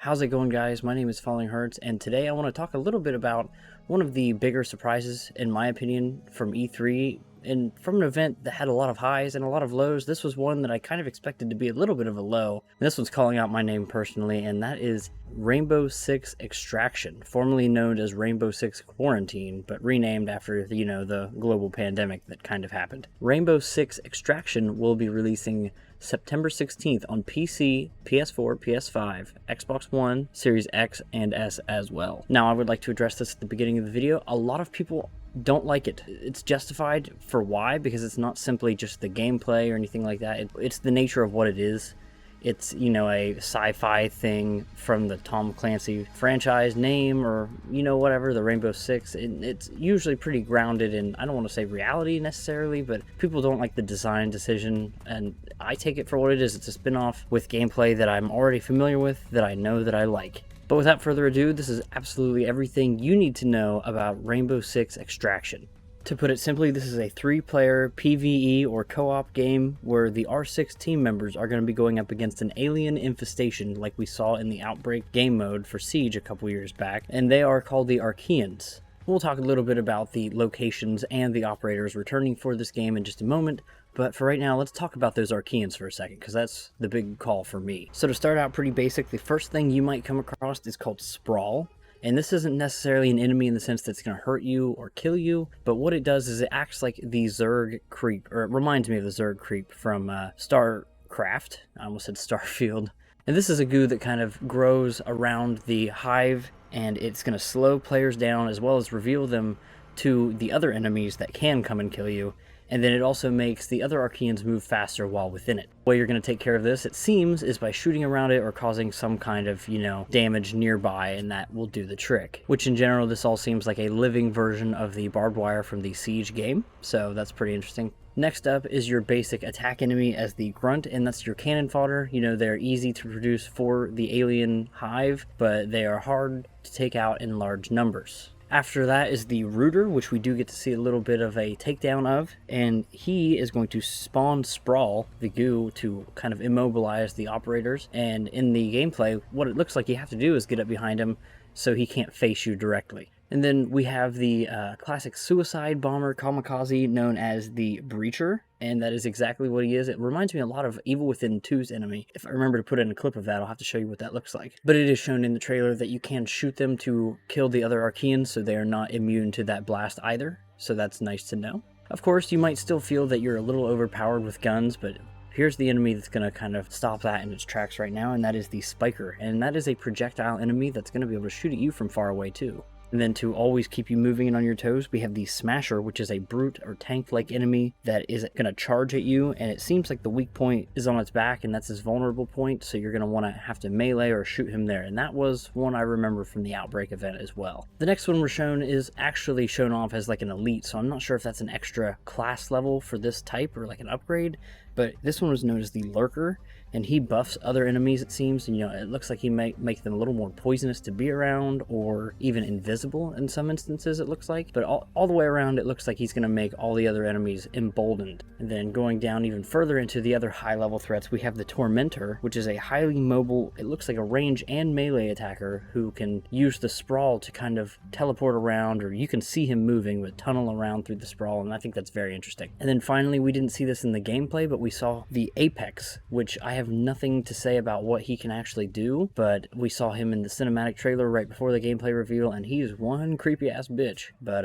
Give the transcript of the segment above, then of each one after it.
How's it going, guys? My name is Falling Hertz, and today I want to talk a little bit about one of the bigger surprises, in my opinion, from E3, and from an event that had a lot of highs and a lot of lows. This was one that I kind of expected to be a little bit of a low. This one's calling out my name personally, and that is Rainbow Six Extraction, formerly known as Rainbow Six Quarantine, but renamed after, the global pandemic that kind of happened. Rainbow Six Extraction will be releasing September 16th on PC, PS4, PS5, Xbox One, Series X, and S as well. Now, I would like to address this at the beginning of the video. A lot of people don't like it. It's justified for why, because it's not simply just the gameplay or anything like that. It's the nature of what it is. It's, a sci-fi thing from the Tom Clancy franchise name, or, whatever, the Rainbow Six. It's usually pretty grounded in, I don't want to say reality necessarily, but people don't like the design decision, and I take it for what it is. It's a spin-off with gameplay that I'm already familiar with, that I know that I like. But without further ado, this is absolutely everything you need to know about Rainbow Six Extraction. To put it simply, this is a 3-player PvE or co-op game where the R6 team members are going to be going up against an alien infestation like we saw in the Outbreak game mode for Siege a couple years back, and they are called the Archeans. We'll talk a little bit about the locations and the operators returning for this game in just a moment, but for right now, let's talk about those Archeans for a second, because that's the big call for me. So to start out pretty basic, the first thing you might come across is called Sprawl. And this isn't necessarily an enemy in the sense that it's going to hurt you or kill you, but what it does is it acts like the Zerg creep, or it reminds me of the Zerg creep from StarCraft. I almost said Starfield. And this is a goo that kind of grows around the hive, and it's going to slow players down as well as reveal them to the other enemies that can come and kill you. And then it also makes the other Archeans move faster while within it. The way you're going to take care of this, it seems, is by shooting around it or causing some kind of, damage nearby, and that will do the trick. Which in general, this all seems like a living version of the barbed wire from the Siege game, so that's pretty interesting. Next up is your basic attack enemy as the Grunt, and that's your cannon fodder. They're easy to produce for the alien hive, but they are hard to take out in large numbers. After that is the Rooter, which we do get to see a little bit of a takedown of, and he is going to spawn Sprawl, the goo, to kind of immobilize the operators. And in the gameplay, what it looks like you have to do is get up behind him so he can't face you directly. And then we have the classic suicide bomber kamikaze known as the Breacher, and that is exactly what he is. It reminds me a lot of Evil Within 2's enemy. If I remember to put in a clip of that, I'll have to show you what that looks like. But it is shown in the trailer that you can shoot them to kill the other Archeans, so they are not immune to that blast either, so that's nice to know. Of course, you might still feel that you're a little overpowered with guns, but here's the enemy that's going to kind of stop that in its tracks right now, and that is the Spiker. And that is a projectile enemy that's going to be able to shoot at you from far away too. And then to always keep you moving and on your toes, we have the Smasher, which is a brute or tank-like enemy that is going to charge at you, and it seems like the weak point is on its back, and that's his vulnerable point, so you're going to want to have to melee or shoot him there, and that was one I remember from the Outbreak event as well. The next one we're shown is actually shown off as like an elite, so I'm not sure if that's an extra class level for this type or like an upgrade, but this one was known as the Lurker, and he buffs other enemies, it seems, and it looks like he might make them a little more poisonous to be around, or even invisible in some instances, it looks like. But all the way around, it looks like he's going to make all the other enemies emboldened. And then going down even further into the other high-level threats, we have the Tormentor, which is a highly mobile, it looks like a range and melee attacker who can use the Sprawl to kind of teleport around, or you can see him moving but tunnel around through the Sprawl, and I think that's very interesting. And then finally, we didn't see this in the gameplay, but we saw the Apex, which I have nothing to say about what he can actually do, but we saw him in the cinematic trailer right before the gameplay reveal, and he is one creepy ass bitch, but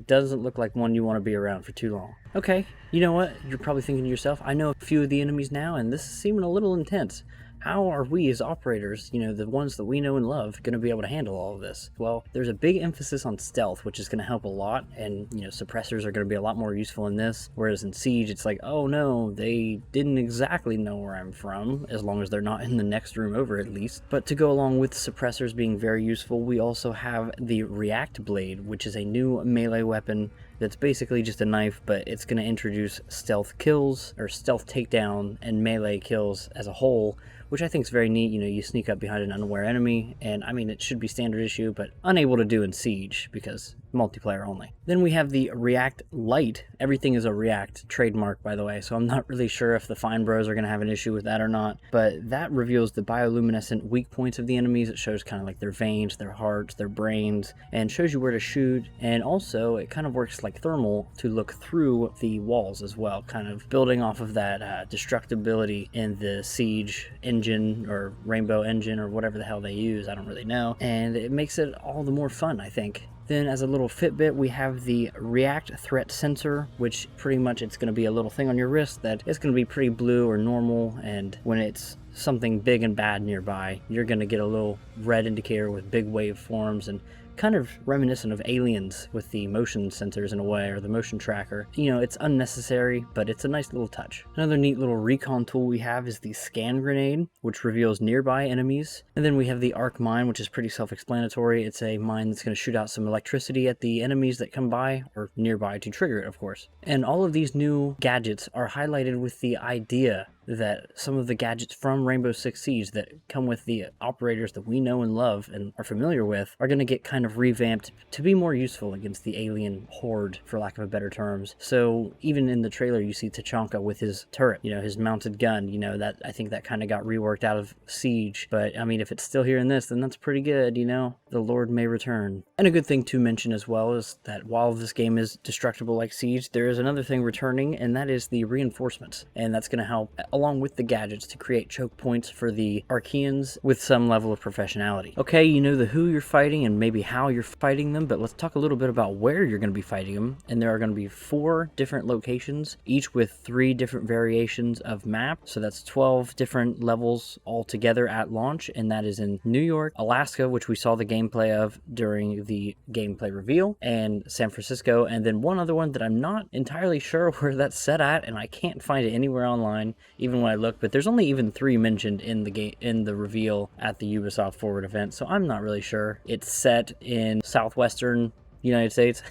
doesn't look like one you want to be around for too long. Okay, you know what? You're probably thinking to yourself, I know a few of the enemies now, and this is seeming a little intense. How are we as operators, the ones that we know and love, going to be able to handle all of this? Well, there's a big emphasis on stealth, which is going to help a lot, and, suppressors are going to be a lot more useful in this, whereas in Siege, it's like, oh no, they didn't exactly know where I'm from, as long as they're not in the next room over at least. But to go along with suppressors being very useful, we also have the React Blade, which is a new melee weapon that's basically just a knife, but it's going to introduce stealth kills, or stealth takedown, and melee kills as a whole, which I think is very neat. You sneak up behind an unaware enemy, and I mean, it should be standard issue, but unable to do in Siege, because multiplayer only. Then we have the React Light. Everything is a React trademark, by the way, so I'm not really sure if the Fine Bros are going to have an issue with that or not, but that reveals the bioluminescent weak points of the enemies. It shows kind of like their veins, their hearts, their brains, and shows you where to shoot, and also it kind of works like thermal to look through the walls as well, kind of building off of that destructibility in the Siege engine or Rainbow engine or whatever the hell they use, I don't really know, and it makes it all the more fun, I think. Then as a little Fitbit, we have the React Threat Sensor, which pretty much it's going to be a little thing on your wrist that it's going to be pretty blue or normal, and when it's something big and bad nearby, you're going to get a little red indicator with big waveforms, and kind of reminiscent of Aliens with the motion sensors in a way, or the motion tracker. You know, it's unnecessary, but it's a nice little touch. Another neat little recon tool we have is the Scan Grenade, which reveals nearby enemies. And then we have the Arc Mine, which is pretty self-explanatory. It's a mine that's going to shoot out some electricity at the enemies that come by, or nearby, to trigger it, of course. And all of these new gadgets are highlighted with the idea that some of the gadgets from Rainbow Six Siege that come with the operators that we know and love and are familiar with are going to get kind of revamped to be more useful against the alien horde, for lack of better terms. So even in the trailer you see Tachanka with his turret, you know, his mounted gun, you know, that I think that kind of got reworked out of Siege, but I mean, if it's still here in this, then that's pretty good, you know, the Lord may return. And a good thing to mention as well is that while this game is destructible like Siege, there is another thing returning, and that is the reinforcements, and that's going to help along with the gadgets to create choke points for the Archeans with some level of professionality. Okay, you know the who you're fighting and maybe how you're fighting them, but let's talk a little bit about where you're going to be fighting them. And there are going to be 4 different locations, each with 3 different variations of map. So that's 12 different levels altogether at launch, and that is in New York, Alaska, which we saw the gameplay of during the gameplay reveal, and San Francisco, and then one other one that I'm not entirely sure where that's set at, and I can't find it anywhere online, even when I look, but there's only even 3 mentioned in the game, in the reveal at the Ubisoft Forward event, so I'm not really sure. It's set in southwestern United States.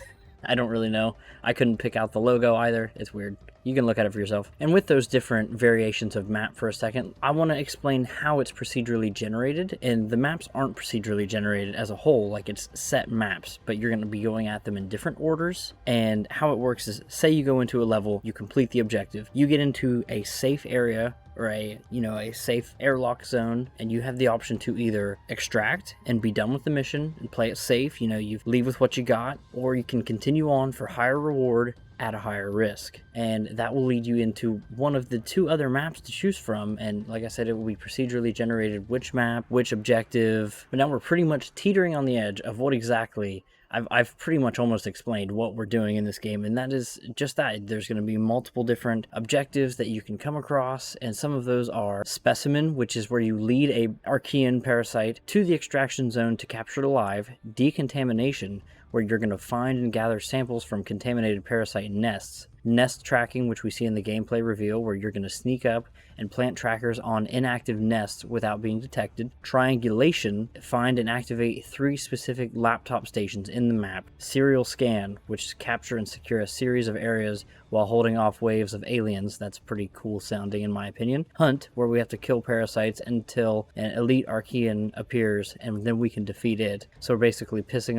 I don't really know. I couldn't pick out the logo either. It's weird. You can look at it for yourself. And with those different variations of map for a second, I want to explain how it's procedurally generated. And the maps aren't procedurally generated as a whole, like it's set maps, but you're going to be going at them in different orders. And how it works is, say you go into a level, you complete the objective, you get into a safe area or a safe airlock zone, and you have the option to either extract and be done with the mission and play it safe, you leave with what you got, or you can continue on for higher reward at a higher risk, and that will lead you into one of the 2 other maps to choose from. And like I said, it will be procedurally generated which map, which objective, but now we're pretty much teetering on the edge of what exactly I've pretty much almost explained what we're doing in this game, and that is just that. There's going to be multiple different objectives that you can come across, and some of those are Specimen, which is where you lead a Archean parasite to the extraction zone to capture it alive, Decontamination, where you're going to find and gather samples from contaminated parasite nests, Nest Tracking, which we see in the gameplay reveal, where you're going to sneak up and plant trackers on inactive nests without being detected, Triangulation, find and activate 3 specific laptop stations in the map, Serial Scan, which is capture and secure a series of areas while holding off waves of aliens. That's pretty cool sounding in my opinion. Hunt, where we have to kill parasites until an elite Archean appears, and then we can defeat it. So we're basically pissing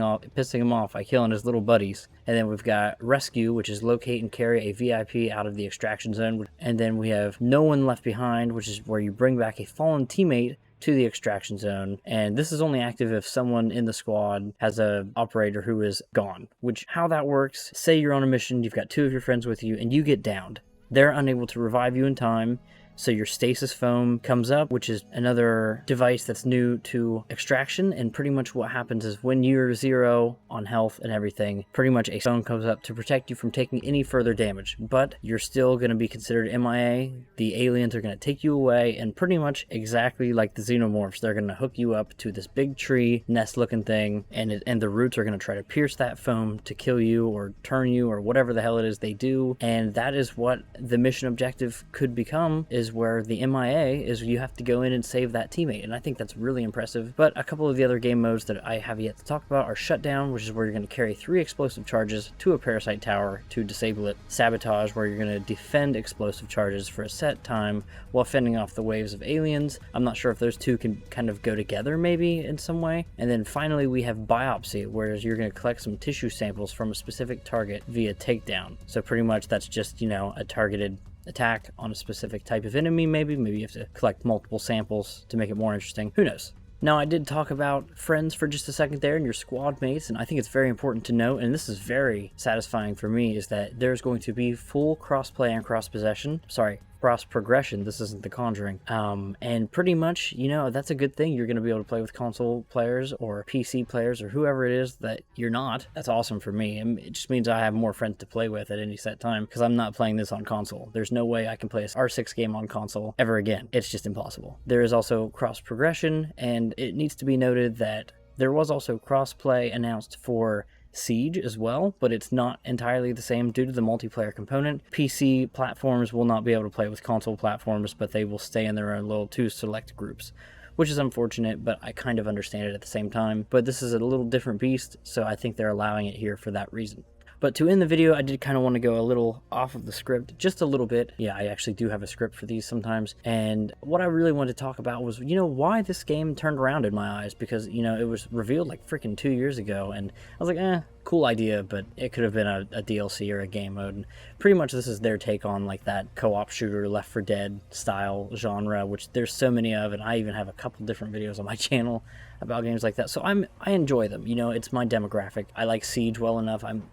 him off by killing his little buddies. And then we've got Rescue, which is locate and carry a VIP out of the extraction zone. And then we have No One Left Behind, which is where you bring back a fallen teammate to the extraction zone, and this is only active if someone in the squad has a operator who is gone. Which, how that works, say you're on a mission, you've got 2 of your friends with you, and you get downed. They're unable to revive you in time, so your Stasis Foam comes up, which is another device that's new to extraction, and pretty much what happens is when you're 0 on health and everything, pretty much a stone comes up to protect you from taking any further damage, but you're still going to be considered MIA. The aliens are going to take you away, and pretty much exactly like the xenomorphs, they're going to hook you up to this big tree, nest looking thing, and the roots are going to try to pierce that foam to kill you or turn you or whatever the hell it is they do. And that is what the mission objective could become, is is where the MIA is you have to go in and save that teammate, and I think that's really impressive. But a couple of the other game modes that I have yet to talk about are Shutdown, which is where you're going to carry 3 explosive charges to a parasite tower to disable it. Sabotage, where you're going to defend explosive charges for a set time while fending off the waves of aliens. I'm not sure if those two can kind of go together maybe in some way. And then finally we have Biopsy, whereas you're going to collect some tissue samples from a specific target via takedown. So pretty much that's just, you know, a targeted attack on a specific type of enemy. Maybe you have to collect multiple samples to make it more interesting. Who knows? Now, I did talk about friends for just a second there and your squad mates, and I think it's very important to note, and this is very satisfying for me, is that there's going to be full cross-play and cross-possession. Sorry, cross-progression. This isn't The Conjuring. And pretty much, you know, that's a good thing. You're going to be able to play with console players or PC players or whoever it is that you're not. That's awesome for me. And it just means I have more friends to play with at any set time because I'm not playing this on console. There's no way I can play this R6 game on console ever again. It's just impossible. There is also cross-progression, and it needs to be noted that there was also cross-play announced for Siege as well, but it's not entirely the same due to the multiplayer component. PC platforms will not be able to play with console platforms, but they will stay in their own little 2 select groups, which is unfortunate, but I kind of understand it at the same time. But this is a little different beast, so I think they're allowing it here for that reason. But to end the video, I did kind of want to go a little off of the script, just a little bit. Yeah, I actually do have a script for these sometimes. And what I really wanted to talk about was, you know, why this game turned around in my eyes. Because, you know, it was revealed like freaking 2 years ago. And I was like, cool idea, but it could have been a DLC or a game mode. And pretty much this is their take on like that co-op shooter, Left 4 Dead style genre, which there's so many of. And I even have a couple different videos on my channel about games like that. So I enjoy them. You know, it's my demographic. I like Siege well enough. I'm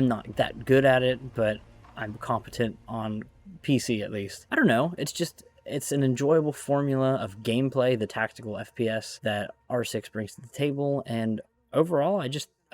not that good at it, but I'm competent on PC at least. I don't know. It's an enjoyable formula of gameplay, the tactical FPS that R6 brings to the table, and overall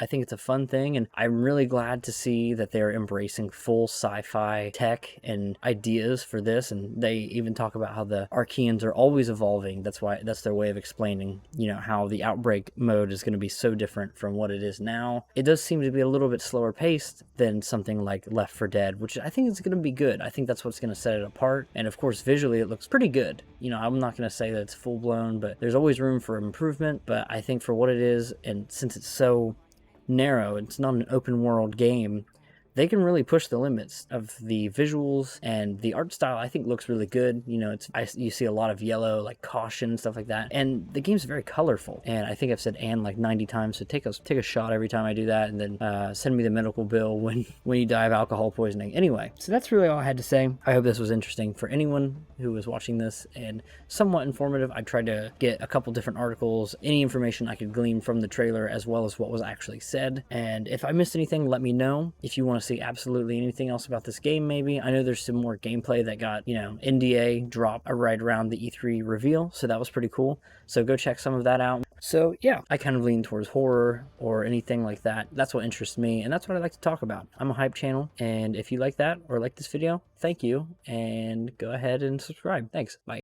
I think it's a fun thing, and I'm really glad to see that they're embracing full sci-fi tech and ideas for this, and they even talk about how the Archeans are always evolving. That's their way of explaining, you know, how the Outbreak mode is going to be so different from what it is now. It does seem to be a little bit slower paced than something like Left 4 Dead, which I think is going to be good. I think that's what's going to set it apart, and of course visually it looks pretty good. You know, I'm not going to say that it's full-blown, but there's always room for improvement. But I think for what it is, and since it's so narrow, it's not an open world game, they can really push the limits of the visuals, and the art style I think looks really good. You know, you see a lot of yellow, like caution, stuff like that, and the game's very colorful. And I think I've said "and" like 90 times, so take a shot every time I do that, and then send me the medical bill when you die of alcohol poisoning. Anyway, so that's really all I had to say. I hope this was interesting for anyone who was watching this and somewhat informative. I tried to get a couple different articles, any information I could glean from the trailer, as well as what was actually said. And if I missed anything, let me know. If you want to see absolutely anything else about this game, maybe. I know there's some more gameplay that got, you know, NDA drop right around the E3 reveal, so that was pretty cool. So go check some of that out. So yeah, I kind of lean towards horror or anything like that. That's what interests me, and that's what I like to talk about. I'm a hype channel, and if you like that or like this video, thank you, and go ahead and subscribe. Thanks. Bye.